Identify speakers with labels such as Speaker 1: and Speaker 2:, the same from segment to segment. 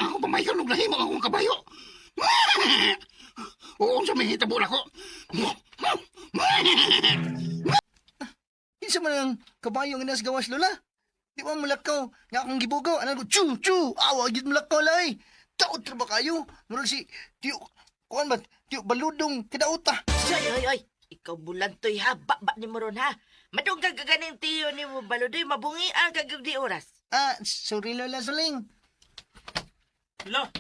Speaker 1: ako pamayon og lahimo akong kabayo. Oo, sa may hitabo na ko.
Speaker 2: Isa man ang kabayo nga nas gawas lola. Di ba mulakaw nga akong gibugaw. Ano ko, chu, awa, gid mulakaw lay. Taot ra ba kayo? Murag si, tiyo, kuan ba, tiyo, baludong, kadaota.
Speaker 3: Oy. Ikaw bulantoy ha. Ba ni mo ron ha. Madung kaganing tiyo ni mo baludoy. Mabungi ang kagagdi oras.
Speaker 2: Sorry lola Suling.
Speaker 4: Hala,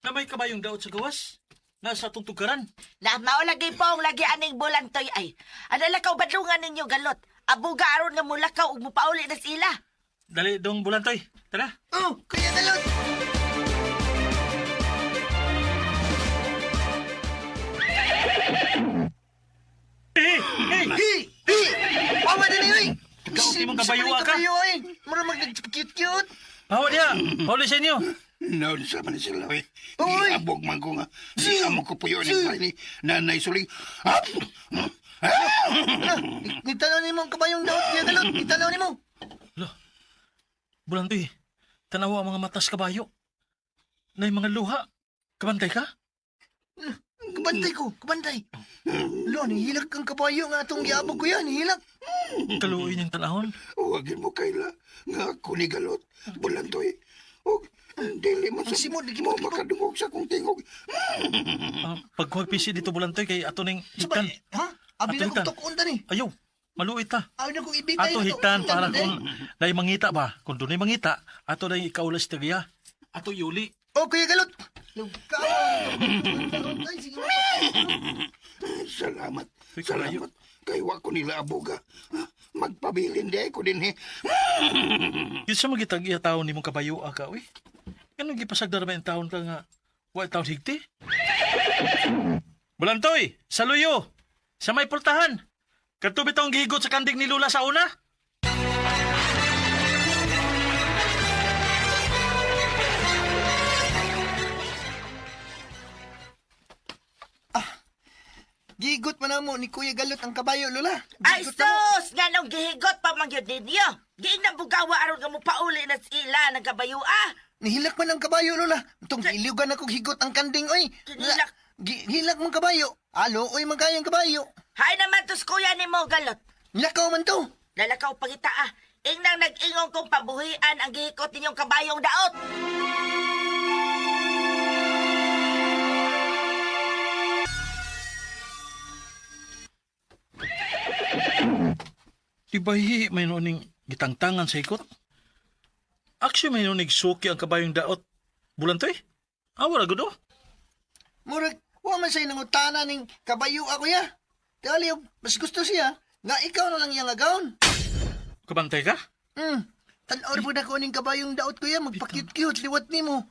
Speaker 4: na may kabayong daot sa gawas? Nasa atong tugaran.
Speaker 3: Na maulagi pong lagi aning bulantoy ay. Adala ka badlungan ninyo galot. Abuga aron nga mulakaw ug mupauli na sila.
Speaker 4: Dali dong bulantoy. Tara.
Speaker 2: Oh, kaya dalot.
Speaker 4: Hey!
Speaker 2: Awa din oy.
Speaker 4: Ikaw, di mong kabayo ka?
Speaker 2: Kabayo oy. Murag mag-cute-cute.
Speaker 4: Bawa dia. Pauli sa inyo.
Speaker 1: Naon sa man sila, eh.
Speaker 2: Uy!
Speaker 1: Iabog man ko nga. Di amo ko puyo ni ni Nanay Suling.
Speaker 2: Nitanaw ni mo ang kabayong daot, kaya dalot. Nitanaw ni mo.
Speaker 4: Hala, bulantoy. Tanawa ang mga matas kabayo. Na mga luha. Kabantay ka?
Speaker 2: Kabantay ko, kabantay. Lo, nihilak ang kabayo nga atong giabog ko yan, nihilak.
Speaker 4: Kaluoy niyang tanahon.
Speaker 1: Huwagin mo kayla. Nga ako ni Galot. Bulantoy. O, dili mo sa
Speaker 2: Simod, di
Speaker 1: mo
Speaker 2: mo
Speaker 1: makadungog sa kong tingog.
Speaker 4: Pagkuhagpisi dito bulantoy kay ato ning
Speaker 2: Sabay,
Speaker 4: hiktan.
Speaker 2: ha? Abi na
Speaker 4: Ato,
Speaker 2: kong tukon tani.
Speaker 4: Ayaw, maluit ta.
Speaker 2: Abi na kong ibigay.
Speaker 4: Ato
Speaker 2: na
Speaker 4: hiktan
Speaker 2: tukon
Speaker 4: para
Speaker 2: tani.
Speaker 4: kung dahil mangita ba? Kung doon ay mangita, ato dahil ikaulas tagiya. Ato yuli.
Speaker 2: Oh, Kuya Galot. Lukaw. Ay, sige.
Speaker 1: Salamat.
Speaker 4: Uy, kalayo.
Speaker 1: Salamat. Kay wa ko nila aboga. Magpabilin di ko din, he.
Speaker 4: Yun sa magitag iya taon ni mong kabayo ka, uy. Ano gipasagdara ba yung taon ka nga? Wa taon higti? Bulantoy, sa luyo, sa may pultahan. Katubi taong gihigot sa kandig ni Lula sa una?
Speaker 2: Gigot man mo ni Kuya Galot ang kabayo, Lola.
Speaker 3: Ay
Speaker 2: Gigot na mo.
Speaker 3: sus! Nga nung gihigot pa man yun ninyo. Giing nang bugawa aron nga mupauli na sila ng kabayo ah.
Speaker 2: Nihilak man ang kabayo, Lola. Itong giliugan ako higot ang kanding, oy.
Speaker 3: Hinilak?
Speaker 2: Hilak mong kabayo. Alo, oy, magkayang kabayo.
Speaker 3: Hay naman tos kuya ni mo galot.
Speaker 2: Lakaw man to.
Speaker 3: Lalakaw pangita ah. Ing nang nag-ingong kong pabuhian ang gihikot ninyong kabayong daot.
Speaker 4: Dibahi may nuning gitangtangan sa ikot. Actually may nuning suki ang kabayong daot. Bulantoy? Awara gudo?
Speaker 2: Murag, wa man sa'yo nangutana ning kabayo ako ya. Dali, mas gusto siya. Nga ikaw na lang yung agaon.
Speaker 4: Kabantay ka?
Speaker 2: Tanaw po na ko ning kabayong daot kuya. Magpa-cute-cute, liwat ni mo.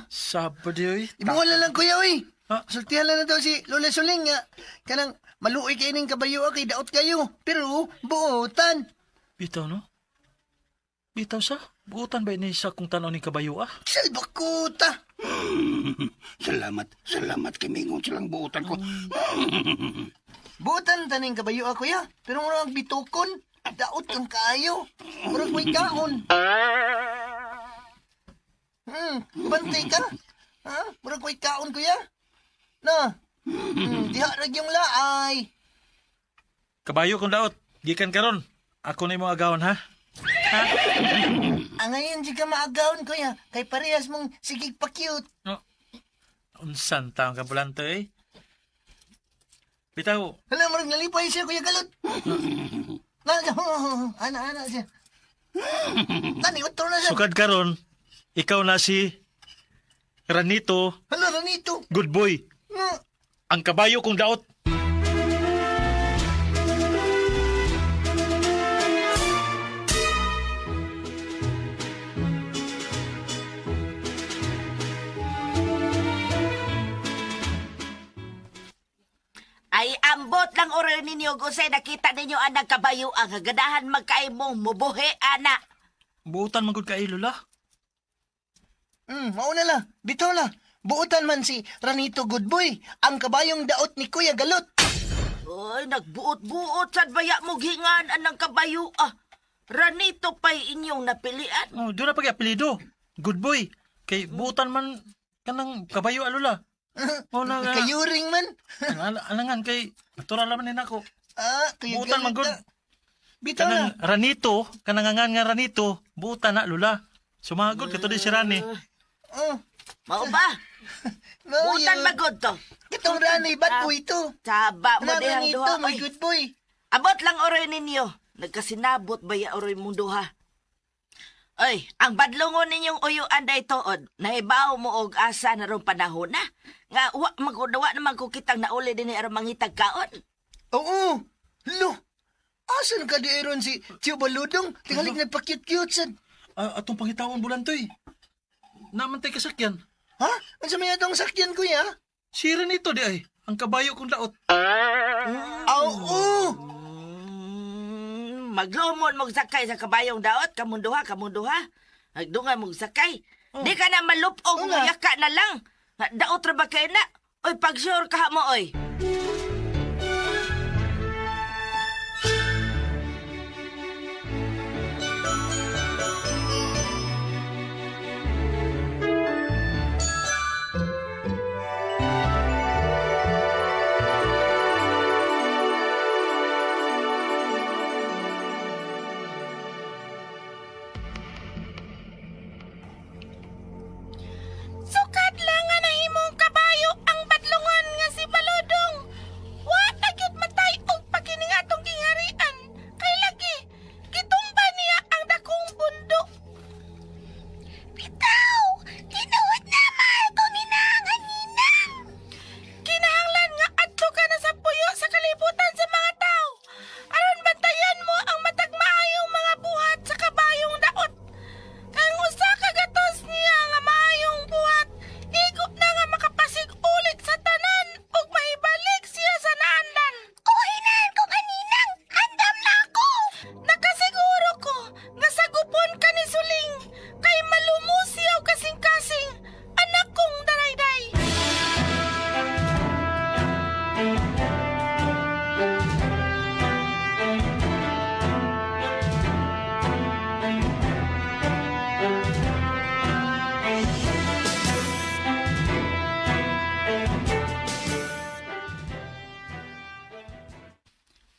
Speaker 4: Sabad yoy.
Speaker 2: Ibuwala lang kuya, oy.
Speaker 4: Ha?
Speaker 2: Sultihan lang na daw si Lola Suling nga. Kanang maluoy kayo ning kabayo kay daot kayo. Pero, buotan.
Speaker 4: Bitaw no? Bitaw sa? Buutan ba ini sa kung tanaw ni kabayo ah?
Speaker 2: Sa bakuta.
Speaker 1: Salamat kimingon silang buutan ko.
Speaker 2: Buotan taning kabayo ako ya. Pero murag bitukon. Daot kang kaayo. Murag may kaon. Bantay ka. Ha? Murag may kaon kuya. Na. Diha rag yung laay.
Speaker 4: Kabayo kung daot. Gikan karon. Ako na mo agawon ha?
Speaker 2: Ngayon di ka maagawon kuya. Kay parehas mong sigig pa-cute.
Speaker 4: No. Unsan taong ka bulantoy? Bitaw.
Speaker 2: Hala, murag nalipay siya kuya Galot. Ana siya. Tani, utro na siya.
Speaker 4: Sukad karon. Ikaw na si Ranito,
Speaker 2: Hala, ranito.
Speaker 4: good boy. Ang kabayo kong daot.
Speaker 3: Ay ambot lang oras ninyo gusay nakita ninyo ang nagkabayo ang hagadahan magkaimong mubuhi ana.
Speaker 4: Buutan magud ka Lola.
Speaker 2: Mauna la. Bitaw la. Buutan man si Ranito Goodboy. Ang kabayong daot ni Kuya Galot.
Speaker 3: Oy, nagbuot-buot sad baya mo gingan anang kabayo ah. Ranito pa'y inyong napilian.
Speaker 4: Oh, doon na pag-apelido. Good boy. Kay buutan man kanang kabayo alula. O na nga.
Speaker 2: Kayuring man.
Speaker 4: Alangan kay natural naman din ako.
Speaker 2: Kayo
Speaker 4: Buutan man
Speaker 2: galit
Speaker 4: gud.
Speaker 2: na. Bitaw na.
Speaker 4: Kanang ranito, kanangangan nga ranito, buutan na lula. Sumagod kato di si Rani.
Speaker 2: Oh.
Speaker 3: Mao ba? Butan magod to.
Speaker 2: Itong Rani, bad boy to.
Speaker 3: Saba mo
Speaker 2: Rani
Speaker 3: dihang
Speaker 2: ito,
Speaker 3: duha.
Speaker 2: may
Speaker 3: Oy.
Speaker 2: good boy.
Speaker 3: Abot lang oroy ninyo. Nagkasinabot ba ya oroy mong duha? Oy, ang badlongon ninyong uyuan day tuod, nahibaw mo og asa na ron panahon na. Nga wa magudawa naman ko kitang nauli din aron mangitag kaon.
Speaker 2: Oo. Lo. Asan ka di Aaron si Tio Baludong? Tingalig nagpa-cute-cute sad.
Speaker 4: Atong pangitawon bulantoy. Naman tay kasakyan.
Speaker 2: Ha? Ang sa may atong sakyan, kuya?
Speaker 4: Si Ranito di ay, ang kabayo kong laot.
Speaker 2: Oo.
Speaker 3: Maglumon mong sakay sa kabayong daot, kamunduha. Nagdungan mong sakay. Di ka na malupong,
Speaker 2: nga.
Speaker 3: yaka na lang. Daot ra ba kayo na? Oy, pag-sure ka mo, oy.
Speaker 5: Sukat lang nga nahimong kabayo ang badlungan nga si Baludong. Wa na gyud matay og pakining atong gingharian. Kay lagi gitumba niya ang dakong bundok. Bitaw, tinuod naman ko ninang. Kinahanglan nga adto ka na sa puyo sa kalibutan sa mga tao. Aron bantayan mo ang matag maayong mga buhat sa kabayong daot. Ang usa ka gatos niya nga maayong buhat, igo na nga makapasig ulit sa tanan ug mahibalik siya sa naandan. Uhinan ko kaninang, handam na ako. Nakasiguro ko nga sagupon ka ni Suling, kay malumusiyaw kasing-kasing, anak kong darayday.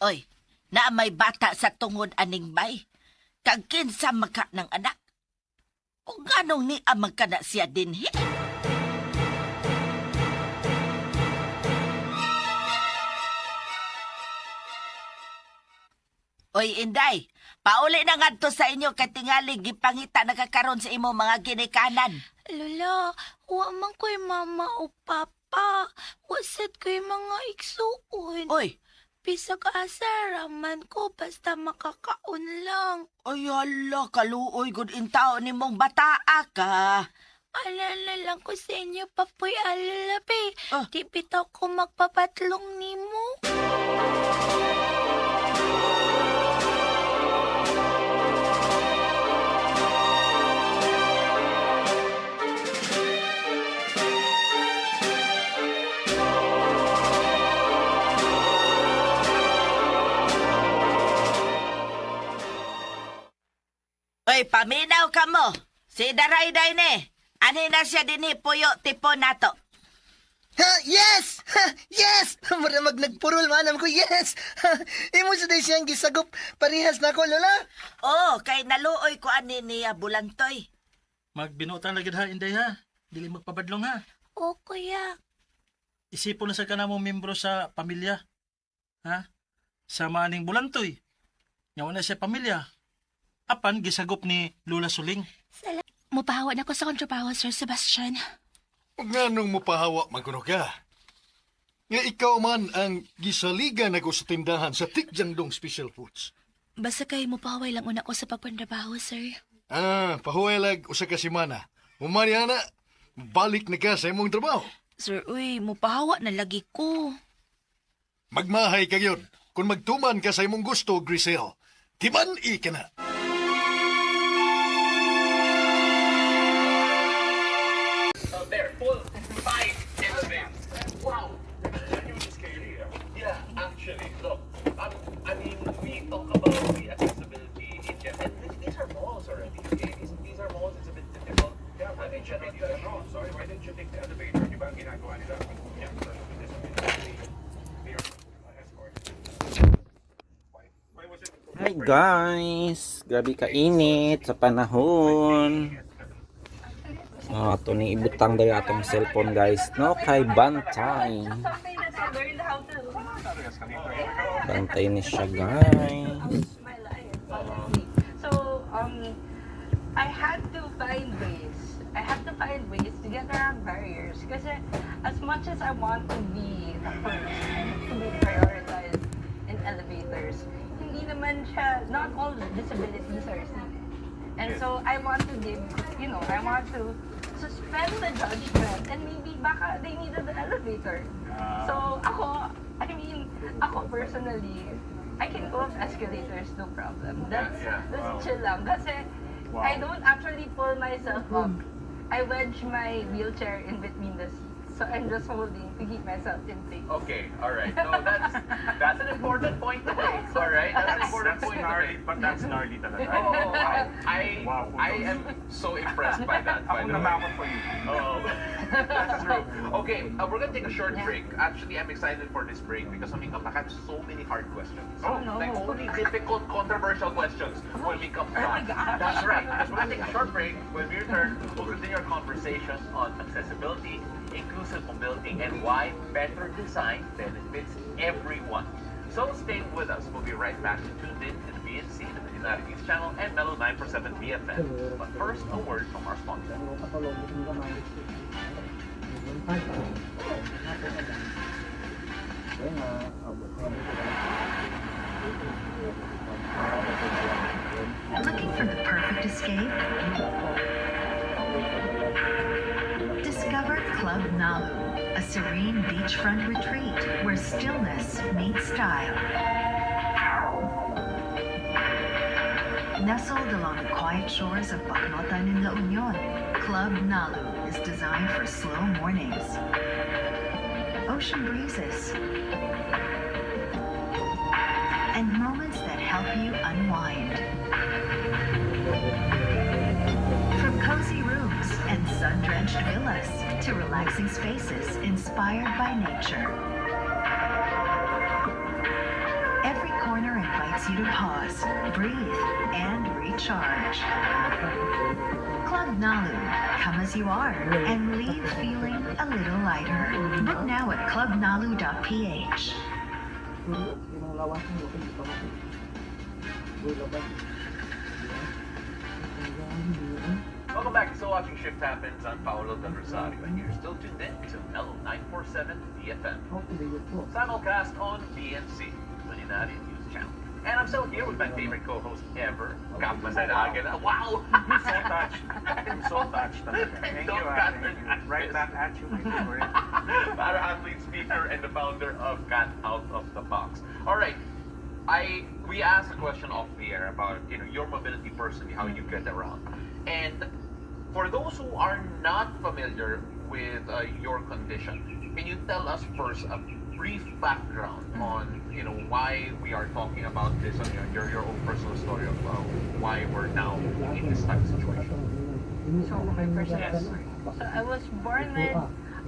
Speaker 3: Oy, na may bata sa tungod aning bay. Kag kinsa maka ng anak. Kung ganong ni amag ka na siya dinhi. Oy, Inday, pauli na ngadto sa inyo kay tingali gipangita nakakaron sa imo mga ginikanan.
Speaker 5: Lola, wa man ko'y mama o papa. Wasad ko'y mga igsuon.
Speaker 3: Oy,
Speaker 5: Bisag asaraman ko basta makakaon lang.
Speaker 3: ay hala, kaluoy gud in tao nimong bataa ka.
Speaker 5: Alala lang ko sa inyo, papoy alalabi.
Speaker 3: Ah.
Speaker 5: Di bitaw ko magpapatlong nimo.
Speaker 3: Oy, paminaw ka mo. Si Darayday ni. Ani na siya dinhi puyo tipo nato.
Speaker 2: Ha, yes! Ha, yes! Maramag nagpurol manam ko, yes! Ha, imo sa day siyang gisagop, parehas na ko, Lola.
Speaker 3: Oh, kay naluoy ko ani niya bulantoy.
Speaker 4: Magbinutan lagi ha, Inday ha. Dili magpabadlong ha.
Speaker 5: O kuya,
Speaker 4: Isipon na sa kanamong membro sa pamilya. Ha? Sa maning bulantoy. Nga na siya pamilya. Apan, gisagop ni Lula Suling.
Speaker 5: mupahawa na ko sa kontrabaho, Sir Sebastian.
Speaker 6: Ug nganong mopahawa man kuno ka? Nga ikaw man ang gisaligan ako sa tindahan sa Tikjangdong Special Foods.
Speaker 5: Basta kay mupahaway lang una ko sa pagpantrabaho, sir.
Speaker 6: Pahuwelag usa ka semana. Humani ana, balik na ka sa imong trabaho.
Speaker 5: Sir, uy, mupahawa na lagi ko.
Speaker 6: Magmahay ka yun. Kung magtuman ka sa imong gusto, Grisel, timan-i ka na.
Speaker 7: There, full 5 in the bin. Wow! Yeah, actually, look. I mean, we talk about the accessibility in Japan. These are malls already. Okay? These are malls. It's a bit difficult. Yeah, but in general,
Speaker 8: Hi guys! Grabe kainit sa panahon. Ito ni ibutang daw atong cellphone guys. No, kay Bantay. Bantay ni siya guys.
Speaker 5: So, I had to find ways. I have to find ways to get around barriers. Kasi as much as I want to be the first to be prioritized in elevators, hindi naman siya, not all disabilities are seen. And so I want to give, I want to suspend the judgment and maybe baka they needed the elevator. So ako personally, I can go up escalators, no problem. That's chill lang. Kasi I don't actually pull myself up. I wedge my wheelchair in between the seats. So I'm just holding to keep myself in place.
Speaker 7: Okay, all right. No, that's an important point to make. All right, that's an important point to make.
Speaker 9: But that's gnarly talaga.
Speaker 7: Oh, I am so impressed by that. By
Speaker 9: Ako
Speaker 7: the way.
Speaker 9: namakot for you.
Speaker 7: Oh, that's true. Okay, we're gonna take a short break. Actually, I'm excited for this break because I have so many hard questions.
Speaker 5: Oh, no.
Speaker 7: Like only difficult, controversial questions when we come back. That's right. Because we're gonna take a short break. When we return, we'll continue our conversation on accessibility, inclusive mobility, and why better design benefits everyone. So stay with us. We'll be right back. Tuned in to the BNC, the United News Channel, and Mellow 947 BFM. But first, a word from our sponsor.
Speaker 10: Looking for the perfect escape? Discover Club Nalu, a serene beachfront retreat where stillness meets style. Nestled along the quiet shores of Bacnotan in La Union, Club Nalu is designed for slow mornings, ocean breezes, and moments that help you unwind. From cozy rooms and sun-drenched villas to relaxing spaces inspired by nature. Every corner invites you to pause, breathe, and recharge. Club Nalu, come as you are and leave feeling a little lighter. Book now at clubnalu.ph.
Speaker 7: Welcome back. Still watching Shift Happens. I'm Paolo Del Rosario, and you're still tuned in to Mellow 947 BFM. Simulcast on BNC, the United News Channel. And I'm still here with my favorite co-host ever, Kap Masanagan. Wow!
Speaker 9: So touched. I'm so touched talaga. Thank you, right back at you, my favorite.
Speaker 7: Para-athlete speaker and the founder of Cat Out of the Box. All right. We asked a question off the air about your mobility personally, how you get around. And for those who are not familiar with your condition, can you tell us first a brief background on why we are talking about this, on your own personal story of why we're now in this type of situation?
Speaker 5: So my personal story. So I was born with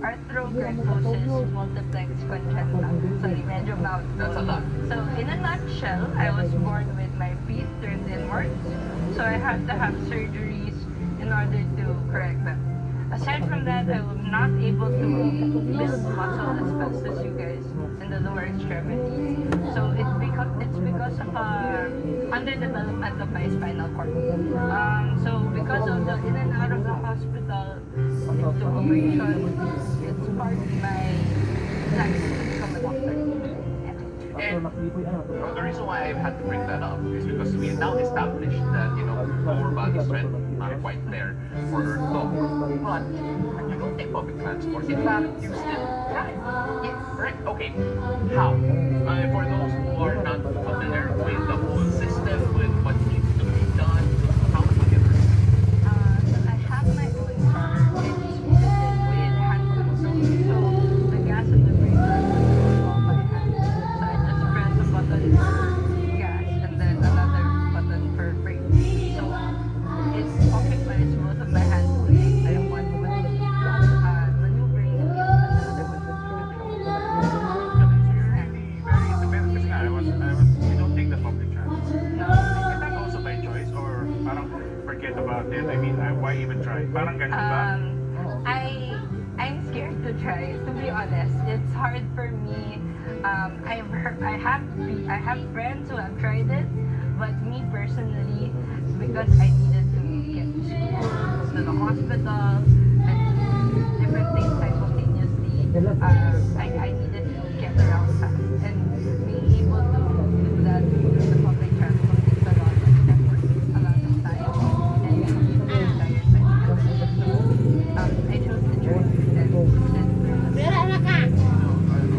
Speaker 5: arthrogryposis multiplex congenital. Sorry, medyo mouthful.
Speaker 7: That's a lot.
Speaker 5: So in a nutshell, I was born with my feet turned inwards. So I had to have surgeries in order to correct them. Aside from that, I was not able to build muscle as fast as you guys in the lower extremities. So it's because of underdevelopment of my spinal cord. So because of the in and out of the hospital, into operation, it sparked my life to become a doctor.
Speaker 7: And the reason why I've had to bring that up is because we now established that, lower body strength not quite there for dogs. But you don't take public transport. In fact, you still drive. Yes. Right? Okay. How? For those who are not familiar with the whole system, with what needs to be done, how do you get there?
Speaker 5: So I have my own car. It's fitted with hand control. So the gas and the brake are controlled all by hand. So I just press a button for gas and then another button for brake. So it occupies both of my hands. I am one with maneuvering and another with control.
Speaker 9: Very independent kasi nga, we don't take the public transport. why even try? Parang ganun ba?
Speaker 5: I'm scared to try. To be honest, it's hard for me. I have friends who have tried it, but me personally, because I needed to get to school, go to the hospital, and different things simultaneously, I needed to get around fast, and being able to do that with the public transport takes a lot of effort, a lot of time, and I'm really tired by the end. So I chose to try it.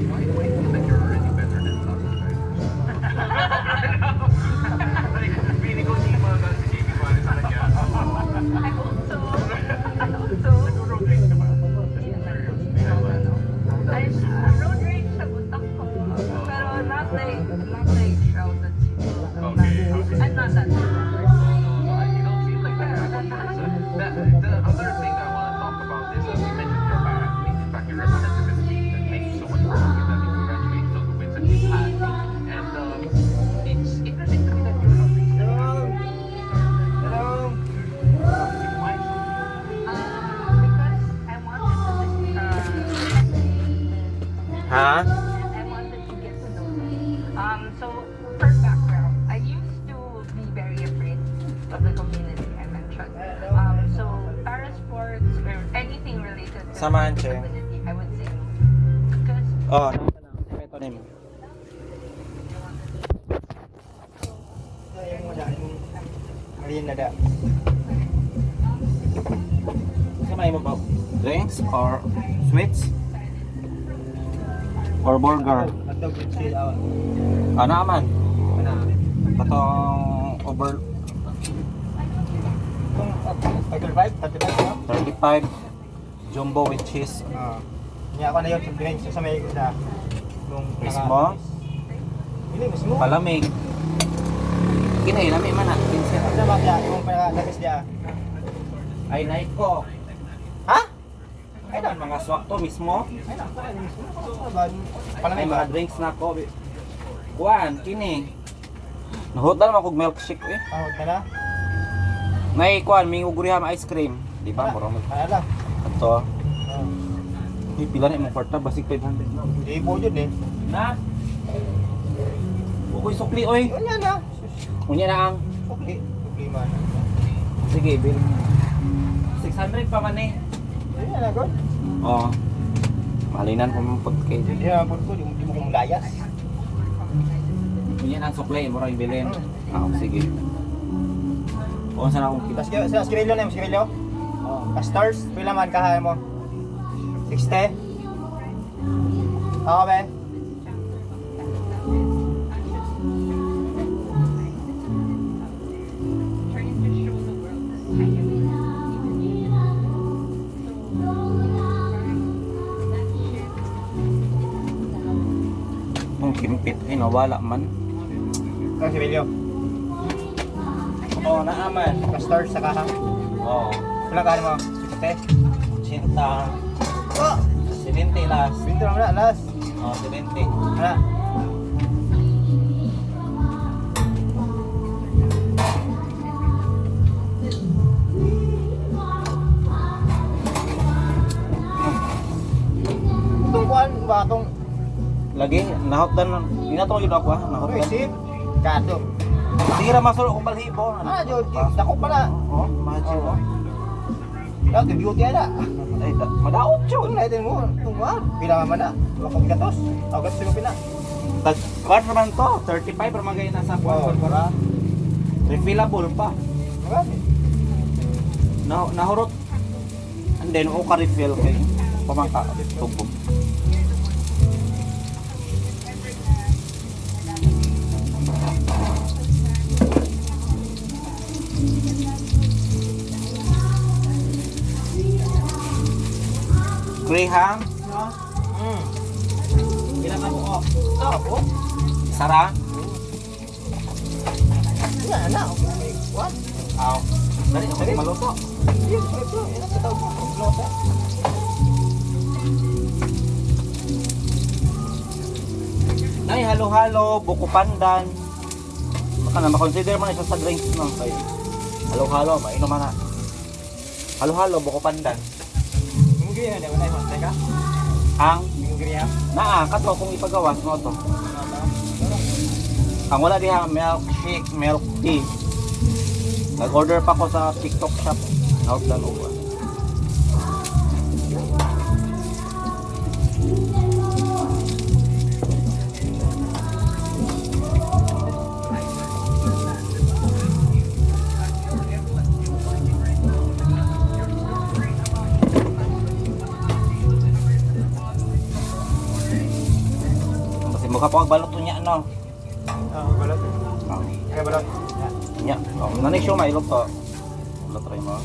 Speaker 7: Why do I feel like you're already better than us drivers? Like, feeling ko di magal si JB Juarez sa kanya.
Speaker 5: I hope so. I hope so.
Speaker 9: Road race ka ba?
Speaker 5: Road rage sa utak ko. Pero not like shrouded. I'm not that
Speaker 7: You don't seem like that type of person. The other thing I want to talk about is, as you mentioned your parents, in fact, your representative that thank you so much for giving them congratulations on the wins that you've had. And it's interesting to me that you're not
Speaker 5: because I wanted
Speaker 8: Ha?
Speaker 5: I wanted to get to know them. So for background, I used to be very afraid of the community I mentioned. So para sports or anything related to
Speaker 8: Samahan, Che.
Speaker 5: disability, I would say no. Because
Speaker 8: Oh, ito rin. Samay mo ba? Drinks or sweets? Or burger? Ano naman? Patong over 35 jumbo with cheese.
Speaker 2: Niya ako na yun, drinks sa may isa.
Speaker 8: Mismo?
Speaker 2: Hindi, mismo.
Speaker 8: Palamig. Kinay, lami man na.
Speaker 2: Ano ba siya? Yung pinaka-labis niya.
Speaker 8: Ay, naik ko.
Speaker 2: Ha?
Speaker 8: Ay, mga swak to mismo.
Speaker 2: Ay, naku, ay, mismo.
Speaker 8: Ay,
Speaker 2: Palamig
Speaker 8: mga
Speaker 2: ba?
Speaker 8: drinks na ko. Kuan, kini. Nahudan mo kog milkshake eh.
Speaker 2: Ahod ka na?
Speaker 8: Nay, kuan, may uguriham ice cream. Di ba? Mura mo.
Speaker 2: Kaya lang.
Speaker 8: Ito. Pila na imong kwarta, basig 500 na.
Speaker 2: Ibo yun eh.
Speaker 8: Na? Ukoy sukli, oy.
Speaker 2: Yun yan ah.
Speaker 8: Unya na ang.
Speaker 2: Okay. Okay man.
Speaker 8: Sige, bill mo. 600 pa man eh.
Speaker 2: Yun yan ah, God.
Speaker 8: Oo. Malinan ko mong pagkay.
Speaker 2: Hindi na po di mo kong layas.
Speaker 8: Unya na ang sukli, mura yung bilhin. Sige. O, saan akong kita?
Speaker 2: Sa skirilyo na yung skirilyo? Stars, pila man kahay mo? 60? Oo, be?
Speaker 5: trying to show the world that I can be
Speaker 8: Ang kimpit, ay nawala man.
Speaker 2: Ang skirilyo?
Speaker 8: Oo, naaman.
Speaker 2: Stars sa kahang?
Speaker 8: Oo.
Speaker 2: Pila kahay mo? 60?
Speaker 8: Sinta.
Speaker 2: Oh!
Speaker 8: 70 last.
Speaker 2: Binto naman na, last.
Speaker 8: Oo, 70.
Speaker 2: Ano? Itong kuhan ba? Itong
Speaker 8: Lagi, nahotdan. Inatong yun ako ha. Nahotdan.
Speaker 2: isip? Kado.
Speaker 8: Sige ra masuro kung balhibo.
Speaker 2: Ah, Jod, dako pa na.
Speaker 8: Oo, imagine mo.
Speaker 2: Daw, beauty na.
Speaker 8: Ay, madaot
Speaker 2: Yun,
Speaker 8: yun.
Speaker 2: natin mo. Itong kuhan. Pila naman na. Wakong gatos. Agat sila pina.
Speaker 8: Kuan naman to, 35 para magay na sa kuan para. Refillable pa.
Speaker 2: Magani.
Speaker 8: Nahurot. And then, o ka-refill kay pamangka. Tugbo. Graham? Ilan ka buko?
Speaker 2: Ako?
Speaker 8: Sara?
Speaker 2: Yan na. What?
Speaker 8: Aw. Dali, ako maluto.
Speaker 2: Yun, ito. Yan ang katawag mo. Losa.
Speaker 8: Nay, halo-halo, buko pandan. Baka na, makonsider mo na isa sa drinks no. Kay halo-halo, mainom na. Halo-halo, buko pandan.
Speaker 9: Mungkin ada mana mas teka?
Speaker 8: Ang
Speaker 9: Mungkin ya.
Speaker 8: naa, kato kung ipagawas mo to. Ang wala diha, milkshake, milk tea. Nag-order pa ko sa TikTok shop. Out lang ko. Kasi mukha po ang balot niya, no?
Speaker 9: Balot.
Speaker 8: Oh.
Speaker 9: Kaya balot.
Speaker 8: Nya, oh, nanik siya may ilok to. Lo try mo.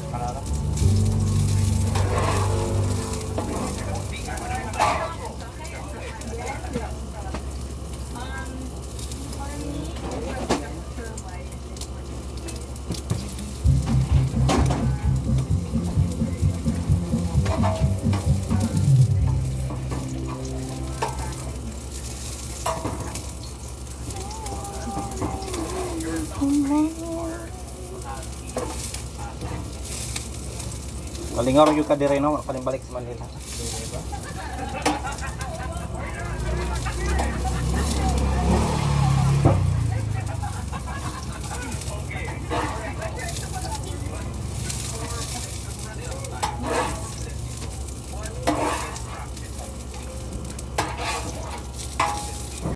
Speaker 8: Kalingaw yung ka dire no, balik sa Manila.